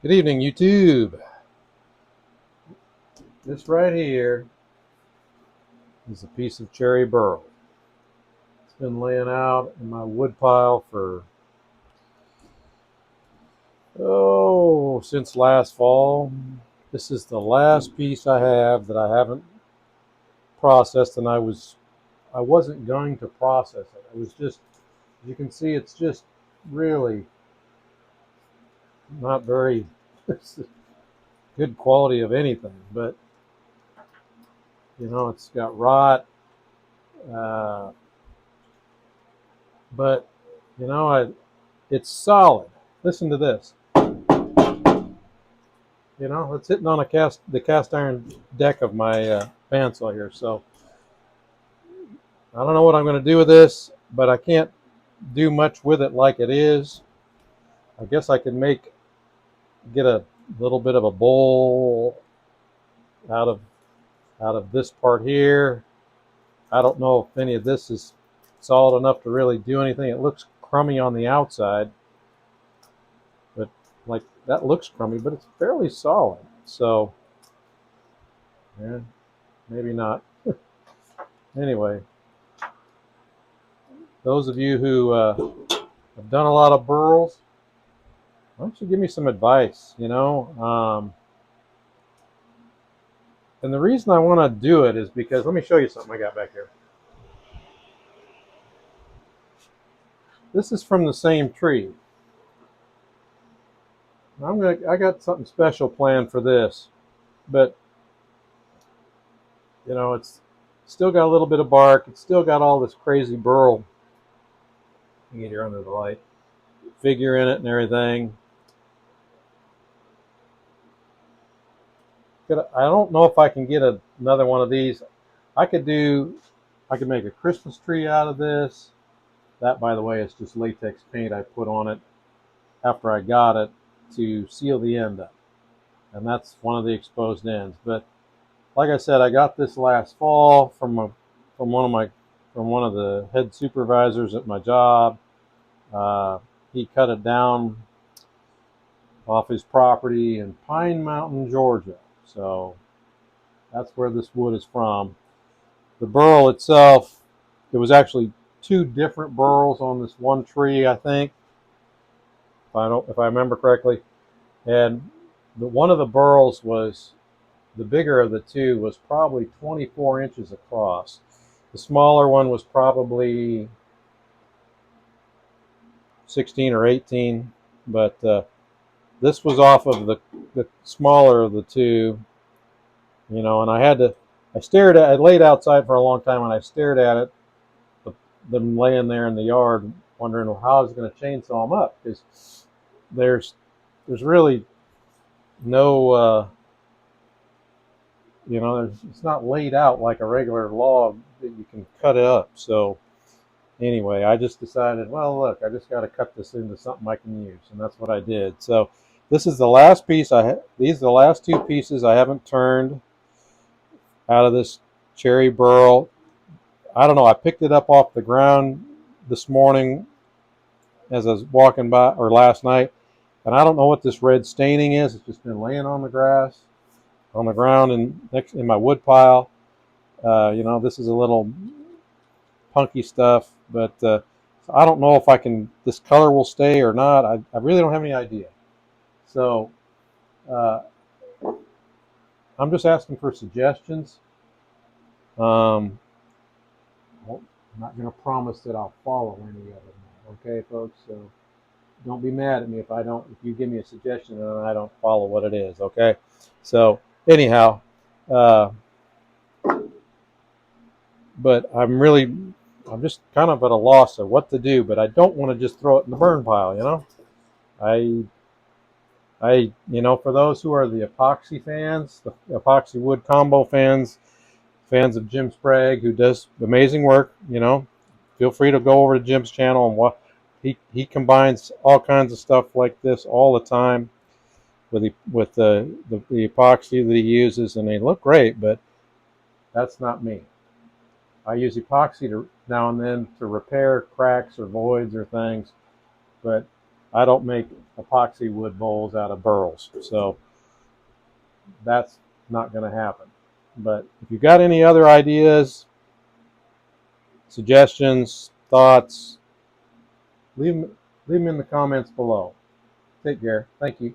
Good evening, YouTube. This right here is a piece of cherry burl. It's been laying out in my wood pile for, since last fall. This is the last piece I have that I haven't processed, and I wasn't going to process it. It was just, as you can see, it's just really not very good quality of anything, but it's got rot. Uh, but it's solid. Listen to this. It's hitting on the cast iron deck of my bandsaw here. So I don't know what I'm going to do with this, but I can't do much with it like it is. I guess I could get a little bit of a bowl out of this part here. I don't know if any of this is solid enough to really do anything. It looks crummy on the outside, but like that looks crummy, but it's fairly solid. So yeah, maybe not. Anyway, those of you who have done a lot of burls, why don't you give me some advice? And the reason I want to do it is because let me show you something I got back here. This is from the same tree. I got something special planned for this, but it's still got a little bit of bark. It's still got all this crazy burl. You get here under the light figure in it and everything. I don't know if I can get another one of these. I could make a Christmas tree out of this. That, by the way, is just latex paint I put on it after I got it to seal the end up. And that's one of the exposed ends. But like I said, I got this last fall from one of the head supervisors at my job. He cut it down off his property in Pine Mountain, Georgia. So that's where this wood is from. The burl itself, it was actually two different burls on this one tree, I think, if I remember correctly. And one of the burls was the bigger of the two was probably 24 inches across. The smaller one was probably 16 or 18, but this was off of the smaller of the two, and I laid outside for a long time and I stared at it, them laying there in the yard, wondering, well, how I was going to chainsaw them up, because there's really no, it's not laid out like a regular log that you can cut it up. So anyway, I just decided, well, look, I just got to cut this into something I can use, and that's what I did. So this is the last piece these are the last two pieces I haven't turned out of this cherry burl. I don't know, I picked it up off the ground this morning as I was walking by, or last night, and I don't know what this red staining is. It's just been laying on the grass, on the ground, and next in my wood pile. This is a little punky stuff, but I don't know if this color will stay or not. I really don't have any idea. So uh, I'm just asking for suggestions. Um, I'm not going to promise that I'll follow any of them. Okay, folks? So don't be mad at me if you give me a suggestion and I don't follow what it is. Okay? So anyhow, uh, but I'm just kind of at a loss of what to do, but I don't want to just throw it in the burn pile. For those who are the epoxy fans, the epoxy wood combo fans of Jim Sprague, who does amazing work, feel free to go over to Jim's channel and watch. He combines all kinds of stuff like this all the time with the epoxy that he uses, and they look great, but that's not me. I use epoxy now and then to repair cracks or voids or things, but I don't make epoxy wood bowls out of burls, so that's not going to happen. But if you've got any other ideas, suggestions, thoughts, leave them in the comments below. Take care. Thank you.